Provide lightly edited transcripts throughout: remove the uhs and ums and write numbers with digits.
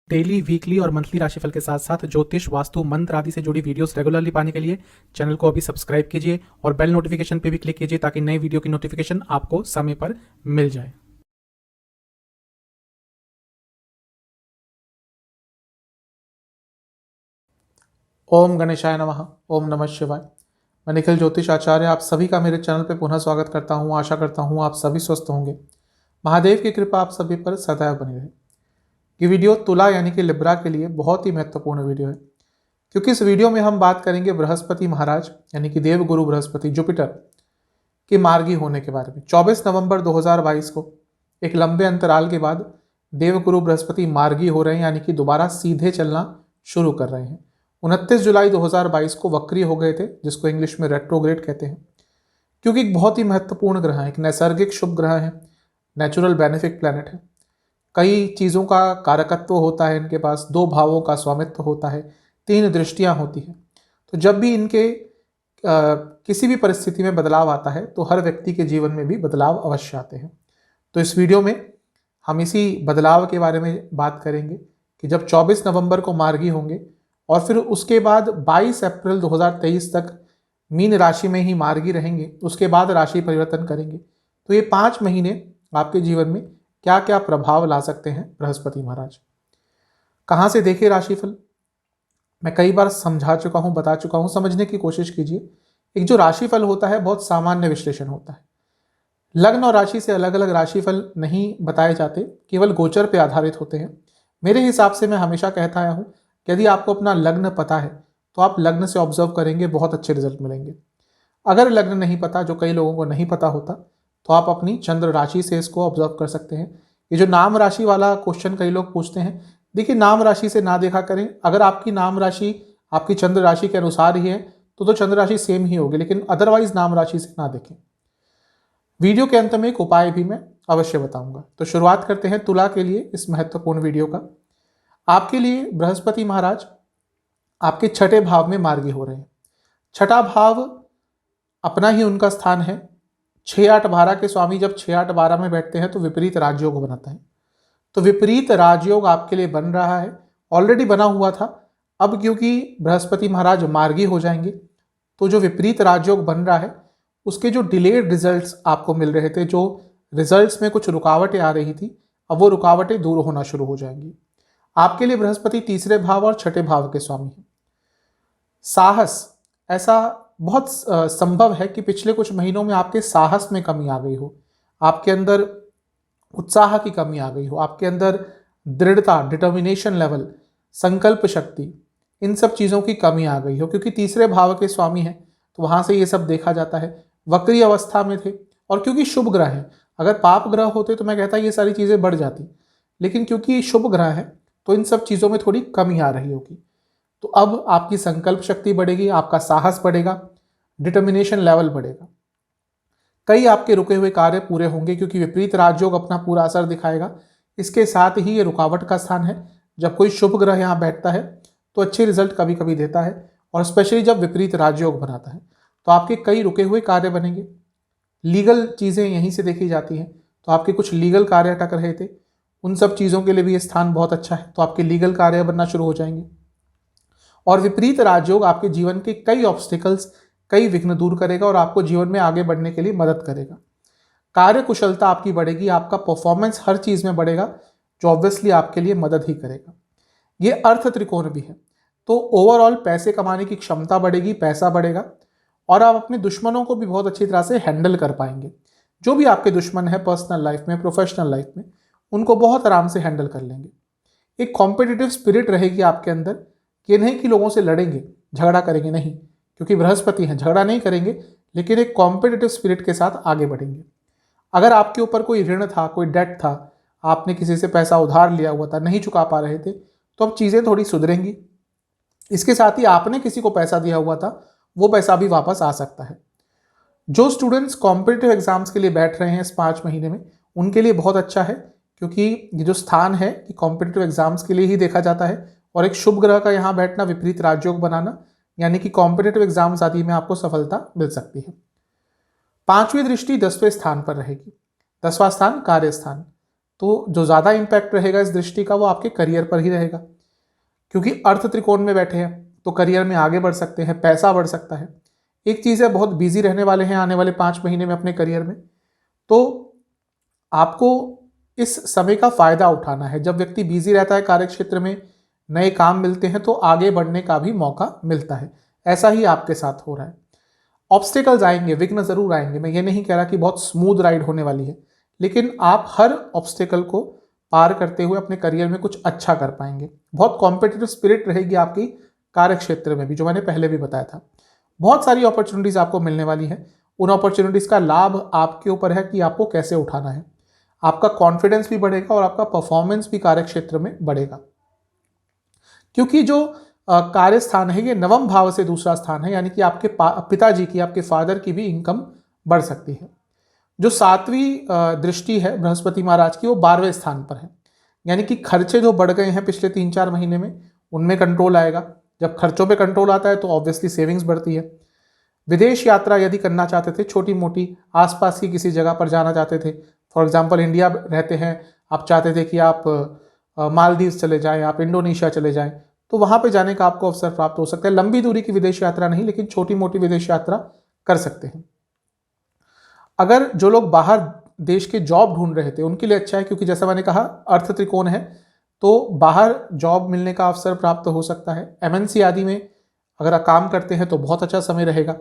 Daily, weekly और monthly राशिफल के साथ साथ ज्योतिष, वास्तु, मंत्र आदि से जुड़ी वीडियोस रेगुलरली पाने के लिए चैनल को अभी सब्सक्राइब कीजिए और बेल नोटिफिकेशन पे भी क्लिक कीजिए ताकि नई वीडियो की नोटिफिकेशन आपको समय पर मिल जाए। ओम गणेशाय नमः। ओम नमः शिवाय। मैं निखिल ज्योतिष आचार्य आप सभी का मेरे चैनल पे पुनः स्वागत करता हूँ। आशा करता हूँ आप सभी स्वस्थ होंगे। महादेव की कृपा आप सभी पर सदैव बनी रहे। ये वीडियो तुला यानी कि लिब्रा के लिए बहुत ही महत्वपूर्ण वीडियो है, क्योंकि इस वीडियो में हम बात करेंगे बृहस्पति महाराज यानी कि देव गुरु बृहस्पति जुपिटर के मार्गी होने के बारे में। 24 नवंबर 2022 को एक लंबे अंतराल के बाद देव गुरु बृहस्पति मार्गी हो रहे हैं, यानी कि दोबारा सीधे चलना शुरू कर रहे हैं। 29 जुलाई 2022 को वक्री हो गए थे, जिसको इंग्लिश में रेट्रोग्रेड कहते हैं, क्योंकि एक बहुत ही महत्वपूर्ण ग्रह है, एक नैसर्गिक शुभ ग्रह है, नेचुरल बेनिफिक प्लैनेट है। कई चीज़ों का कारकत्व होता है इनके पास, 2 भावों का स्वामित्व होता है, 3 दृष्टियां होती हैं। तो जब भी इनके किसी भी परिस्थिति में बदलाव आता है तो हर व्यक्ति के जीवन में भी बदलाव अवश्य आते हैं। तो इस वीडियो में हम इसी बदलाव के बारे में बात करेंगे कि जब 24 नवंबर को मार्गी होंगे और फिर उसके बाद 22 अप्रैल 2023 तक मीन राशि में ही मार्गी रहेंगे, उसके बाद राशि परिवर्तन करेंगे। तो ये 5 महीने आपके जीवन में क्या क्या प्रभाव ला सकते हैं बृहस्पति महाराज। कहाँ से देखे राशिफल, मैं कई बार समझा चुका हूँ, बता चुका हूँ, समझने की कोशिश कीजिए। एक जो राशिफल होता है बहुत सामान्य विश्लेषण होता है। लग्न और राशि से अलग अलग राशिफल नहीं बताए जाते, केवल गोचर पे आधारित होते हैं। मेरे हिसाब से मैं हमेशा कहता आया हूँ, यदि आपको अपना लग्न पता है तो आप लग्न से ऑब्जर्व करेंगे, बहुत अच्छे रिजल्ट मिलेंगे। अगर लग्न नहीं पता, जो कई लोगों को नहीं पता होता, तो आप अपनी चंद्र राशि से इसको ऑब्जर्व कर सकते हैं। ये जो नाम राशि वाला क्वेश्चन कई लोग पूछते हैं, देखिए नाम राशि से ना देखा करें। अगर आपकी नाम राशि आपकी चंद्र राशि के अनुसार ही है तो चंद्र राशि सेम ही होगी, लेकिन अदरवाइज नाम राशि से ना देखें। वीडियो के अंत में एक उपाय भी मैं अवश्य बताऊंगा। तो शुरुआत करते हैं तुला के लिए इस महत्वपूर्ण वीडियो का। आपके लिए बृहस्पति महाराज आपके 6ठे भाव में मार्गी हो रहे हैं। 6ठा भाव अपना ही उनका स्थान है। 6-8-12 के स्वामी जब 6-8-12 में बैठते हैं तो विपरीत राजयोग बनाता है। तो विपरीत राजयोग आपके लिए बन रहा है, ऑलरेडी बना हुआ था। अब क्योंकि बृहस्पति महाराज मार्गी हो जाएंगे तो जो विपरीत राजयोग बन रहा है उसके जो डिलेड रिजल्ट्स आपको मिल रहे थे, जो रिजल्ट्स में कुछ रुकावटें आ रही थी, अब वो रुकावटें दूर होना शुरू हो जाएंगी। आपके लिए बृहस्पति 3रे भाव और 6ठे भाव के स्वामी हैं। साहस, ऐसा बहुत संभव है कि पिछले कुछ महीनों में आपके साहस में कमी आ गई हो, आपके अंदर उत्साह की कमी आ गई हो, आपके अंदर दृढ़ता, डिटर्मिनेशन लेवल, संकल्प शक्ति, इन सब चीज़ों की कमी आ गई हो, क्योंकि 3रे भाव के स्वामी हैं तो वहाँ से ये सब देखा जाता है। वक्री अवस्था में थे और क्योंकि शुभ ग्रह है, अगर पाप ग्रह होते तो मैं कहता ये सारी चीज़ें बढ़ जाती, लेकिन क्योंकि शुभ ग्रह है तो इन सब चीज़ों में थोड़ी कमी आ रही होगी। तो अब आपकी संकल्प शक्ति बढ़ेगी, आपका साहस बढ़ेगा, डिटर्मिनेशन लेवल बढ़ेगा। कई आपके रुके हुए कार्य पूरे होंगे, क्योंकि विपरीत राजयोग अपना पूरा असर दिखाएगा। इसके साथ ही ये रुकावट का स्थान है। जब कोई शुभ ग्रह यहाँ बैठता है तो अच्छे रिजल्ट कभी कभी देता है, और स्पेशली जब विपरीत राजयोग बनाता है तो आपके कई रुके हुए कार्य बनेंगे। लीगल चीज़ें यहीं से देखी जाती हैं, तो आपके कुछ लीगल कार्य अटक रहे थे, उन सब चीज़ों के लिए भी ये स्थान बहुत अच्छा है, तो आपके लीगल कार्य बनना शुरू हो जाएंगे। और विपरीत राजयोग आपके जीवन के कई ऑब्स्टिकल्स, कई विघ्न दूर करेगा और आपको जीवन में आगे बढ़ने के लिए मदद करेगा। कार्य कुशलता आपकी बढ़ेगी, आपका परफॉर्मेंस हर चीज़ में बढ़ेगा, जो ऑब्वियसली आपके लिए मदद ही करेगा। ये अर्थ त्रिकोण भी है, तो ओवरऑल पैसे कमाने की क्षमता बढ़ेगी, पैसा बढ़ेगा, और आप अपने दुश्मनों को भी बहुत अच्छी तरह से हैंडल कर पाएंगे। जो भी आपके दुश्मन है पर्सनल लाइफ में, प्रोफेशनल लाइफ में, उनको बहुत आराम से हैंडल कर लेंगे। एक कॉम्पिटिटिव स्पिरिट रहेगी आपके अंदर, ये नहीं कि लोगों से लड़ेंगे, झगड़ा करेंगे, नहीं, क्योंकि बृहस्पति हैं, झगड़ा नहीं करेंगे, लेकिन एक कॉम्पिटिटिव स्पिरिट के साथ आगे बढ़ेंगे। अगर आपके ऊपर कोई ऋण था, कोई डेट था, आपने किसी से पैसा उधार लिया हुआ था, नहीं चुका पा रहे थे, तो अब चीज़ें थोड़ी सुधरेंगी। इसके साथ ही आपने किसी को पैसा दिया हुआ था, वो पैसा भी वापस आ सकता है। जो स्टूडेंट्स कॉम्पिटिटिव एग्जाम्स के लिए बैठ रहे हैं इस 5 महीने में, उनके लिए बहुत अच्छा है, क्योंकि ये जो स्थान है कि कॉम्पिटिटिव एग्जाम्स के लिए ही देखा जाता है, और एक शुभ ग्रह का यहाँ बैठना, विपरीत राजयोग बनाना, यानी कि कॉम्पिटिटिव एग्जाम्स आदि में आपको सफलता मिल सकती है। 5वीं दृष्टि 10वें स्थान पर रहेगी। 10वां स्थान कार्य स्थान। तो जो ज़्यादा इम्पैक्ट रहेगा इस दृष्टि का वो आपके करियर पर ही रहेगा, क्योंकि अर्थ त्रिकोण में बैठे हैं तो करियर में आगे बढ़ सकते हैं, पैसा बढ़ सकता है। एक चीज़ है, बहुत बिजी रहने वाले हैं आने वाले 5 महीने में अपने करियर में, तो आपको इस समय का फायदा उठाना है। जब व्यक्ति बिजी रहता है कार्य क्षेत्र में, नए काम मिलते हैं तो आगे बढ़ने का भी मौका मिलता है। ऐसा ही आपके साथ हो रहा है। ऑब्स्टेकल्स आएंगे, विघ्न जरूर आएंगे, मैं ये नहीं कह रहा कि बहुत स्मूथ राइड होने वाली है, लेकिन आप हर ऑब्स्टेकल को पार करते हुए अपने करियर में कुछ अच्छा कर पाएंगे। बहुत कॉम्पिटिटिव स्पिरिट रहेगी आपकी कार्य क्षेत्र में भी, जो मैंने पहले भी बताया था। बहुत सारी अपॉर्चुनिटीज आपको मिलने वाली है। उन अपॉर्चुनिटीज का लाभ आपके ऊपर है कि आपको कैसे उठाना है। आपका कॉन्फिडेंस भी बढ़ेगा और आपका परफॉर्मेंस भी कार्य क्षेत्र में बढ़ेगा, क्योंकि जो कार्य स्थान है ये नवम भाव से दूसरा स्थान है, यानी कि आपके पिताजी की, आपके फादर की भी इनकम बढ़ सकती है। जो 7वीं दृष्टि है बृहस्पति महाराज की, वो 12वें स्थान पर है, यानी कि खर्चे जो बढ़ गए हैं पिछले 3-4 महीने में, उनमें कंट्रोल आएगा। जब खर्चों पे कंट्रोल आता है तो ऑब्वियसली सेविंग्स बढ़ती है। विदेश यात्रा यदि करना चाहते थे, छोटी मोटी आसपास की किसी जगह पर जाना चाहते थे, फॉर एग्जांपल इंडिया रहते हैं, आप चाहते थे कि आप मालदीव्स चले जाएं, आप इंडोनेशिया चले जाएं, तो वहाँ पे जाने का आपको अवसर प्राप्त हो सकता है। लंबी दूरी की विदेश यात्रा नहीं, लेकिन छोटी मोटी विदेश यात्रा कर सकते हैं। अगर जो लोग बाहर देश के जॉब ढूंढ रहे थे उनके लिए अच्छा है, क्योंकि जैसा मैंने कहा अर्थ त्रिकोण है, तो बाहर जॉब मिलने का अवसर प्राप्त हो सकता है। एमएनसी आदि में अगर आप काम करते हैं तो बहुत अच्छा समय रहेगा।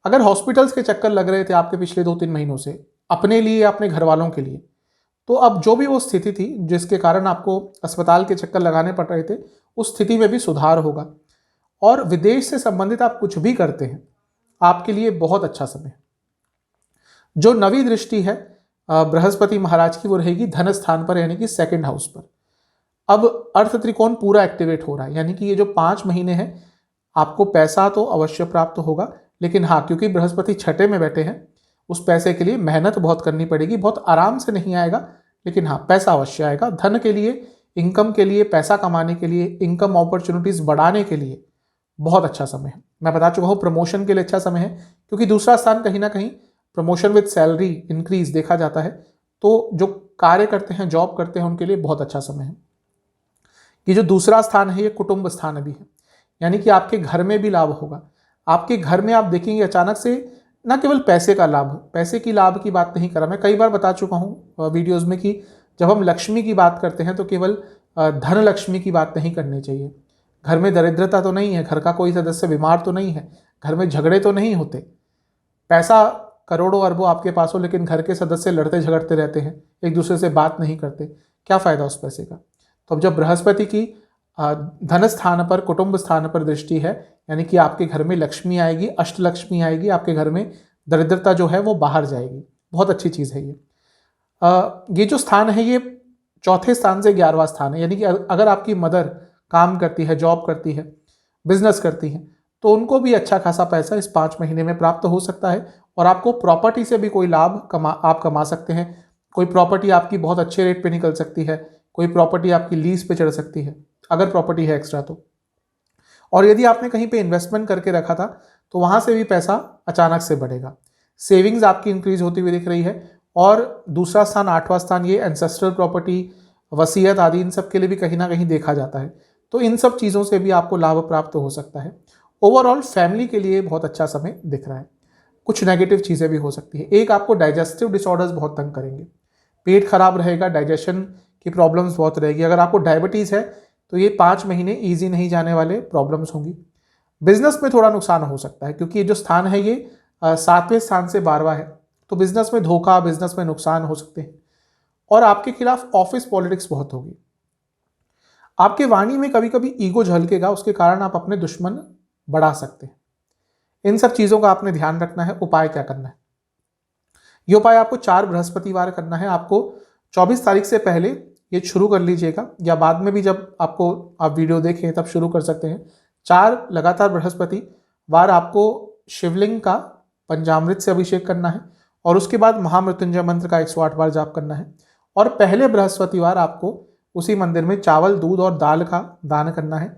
अगर हॉस्पिटल्स के चक्कर लग रहे थे आपके पिछले 2-3 महीनों से, अपने लिए या अपने घर वालों के लिए, तो अब जो भी वो स्थिति थी जिसके कारण आपको अस्पताल के चक्कर लगाने पड़ रहे थे, उस स्थिति में भी सुधार होगा। और विदेश से संबंधित आप कुछ भी करते हैं, आपके लिए बहुत अच्छा समय है। जो नवी दृष्टि है बृहस्पति महाराज की, वो रहेगी धन स्थान पर, यानी कि 2nd हाउस पर। अब अर्थ त्रिकोण पूरा एक्टिवेट हो रहा है, यानी कि ये जो 5 महीने हैं आपको पैसा तो अवश्य प्राप्त होगा, लेकिन हाँ, क्योंकि बृहस्पति 6ठे में बैठे हैं, उस पैसे के लिए मेहनत बहुत करनी पड़ेगी। बहुत आराम से नहीं आएगा, लेकिन हाँ, पैसा अवश्य आएगा। धन के लिए, इनकम के लिए, पैसा कमाने के लिए, इनकम अपॉर्चुनिटीज बढ़ाने के लिए बहुत अच्छा समय है। मैं बता चुका हूँ प्रमोशन के लिए अच्छा समय है, क्योंकि दूसरा स्थान कहीं ना कहीं प्रमोशन विद सैलरी इंक्रीज देखा जाता है। तो जो कार्य करते हैं, जॉब करते हैं, उनके लिए बहुत अच्छा समय है। ये जो दूसरा स्थान है ये कुटुंब स्थान भी है, यानी कि आपके घर में भी लाभ होगा। आपके घर में आप देखेंगे अचानक से न केवल पैसे का लाभ, पैसे की लाभ की बात नहीं कर रहा, मैं कई बार बता चुका हूँ वीडियोज़ में कि जब हम लक्ष्मी की बात करते हैं तो केवल धन लक्ष्मी की बात नहीं करनी चाहिए। घर में दरिद्रता तो नहीं है, घर का कोई सदस्य बीमार तो नहीं है, घर में झगड़े तो नहीं होते। पैसा करोड़ों अरबों आपके पास हो, लेकिन घर के सदस्य लड़ते झगड़ते रहते हैं, एक दूसरे से बात नहीं करते, क्या फ़ायदा उस पैसे का। तो अब जब बृहस्पति की धन स्थान पर, कुटुंब स्थान पर दृष्टि है, यानी कि आपके घर में लक्ष्मी आएगी, अष्टलक्ष्मी आएगी, आपके घर में दरिद्रता जो है वो बाहर जाएगी। बहुत अच्छी चीज़ है ये। ये जो स्थान है ये 4थे स्थान से 11वां स्थान है, यानी कि अगर आपकी मदर काम करती है, जॉब करती है, बिजनेस करती है, तो उनको भी अच्छा खासा पैसा इस 5 महीने में प्राप्त हो सकता है। और आपको प्रॉपर्टी से भी कोई लाभ आप कमा सकते हैं। कोई प्रॉपर्टी आपकी बहुत अच्छे रेट पे निकल सकती है, कोई प्रॉपर्टी आपकी लीज पे चढ़ सकती है, अगर प्रॉपर्टी है एक्स्ट्रा तो। और यदि आपने कहीं पे इन्वेस्टमेंट करके रखा था तो वहाँ से भी पैसा अचानक से बढ़ेगा। सेविंग्स आपकी इंक्रीज होती हुई दिख रही है। और दूसरा स्थान, 8वां स्थान, ये एंसेस्ट्रल प्रॉपर्टी, वसीयत आदि, इन सब के लिए भी कहीं ना कहीं देखा जाता है। तो इन सब चीज़ों से भी आपको लाभ प्राप्त हो सकता है। ओवरऑल फैमिली के लिए बहुत अच्छा समय दिख रहा है। कुछ नेगेटिव चीज़ें भी हो सकती है। एक, आपको डाइजेस्टिव डिसऑर्डर्स बहुत तंग करेंगे, पेट खराब रहेगा, डाइजेशन की प्रॉब्लम्स बहुत रहेगी। अगर आपको डायबिटीज़ है तो ये 5 महीने ईजी नहीं जाने वाले प्रॉब्लम्स होंगी। बिजनेस में थोड़ा नुकसान हो सकता है, क्योंकि ये जो स्थान है ये 7वें स्थान से 12वां है, तो बिजनेस में धोखा, बिजनेस में नुकसान हो सकते हैं। और आपके खिलाफ ऑफिस पॉलिटिक्स बहुत होगी। आपके वाणी में कभी कभी ईगो झलकेगा, उसके कारण आप अपने दुश्मन बढ़ा सकते हैं। इन सब चीज़ों का आपने ध्यान रखना है। उपाय क्या करना है? ये उपाय आपको 4 बृहस्पतिवार करना है। आपको 24 तारीख से पहले ये शुरू कर लीजिएगा, या बाद में भी जब आप वीडियो देखें तब शुरू कर सकते हैं। 4 लगातार बृहस्पतिवार आपको शिवलिंग का पंचामृत से अभिषेक करना है, और उसके बाद महामृत्युंजय मंत्र का 108 बार जाप करना है। और पहले बृहस्पतिवार आपको उसी मंदिर में चावल, दूध और दाल का दान करना है।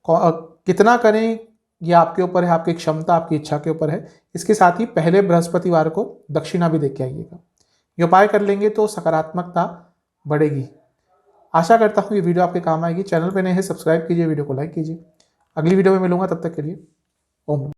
कितना करें ये आपके ऊपर है, आपकी क्षमता, आपकी इच्छा के ऊपर है। इसके साथ ही पहले बृहस्पतिवार को दक्षिणा भी दे के आइएगा। ये उपाय कर लेंगे तो सकारात्मकता बढ़ेगी। आशा करता हूँ ये वीडियो आपके काम आएगी। चैनल पे नए हैं, सब्सक्राइब कीजिए, वीडियो को लाइक कीजिए। अगली वीडियो में मिलूंगा, तब तक के लिए ओम।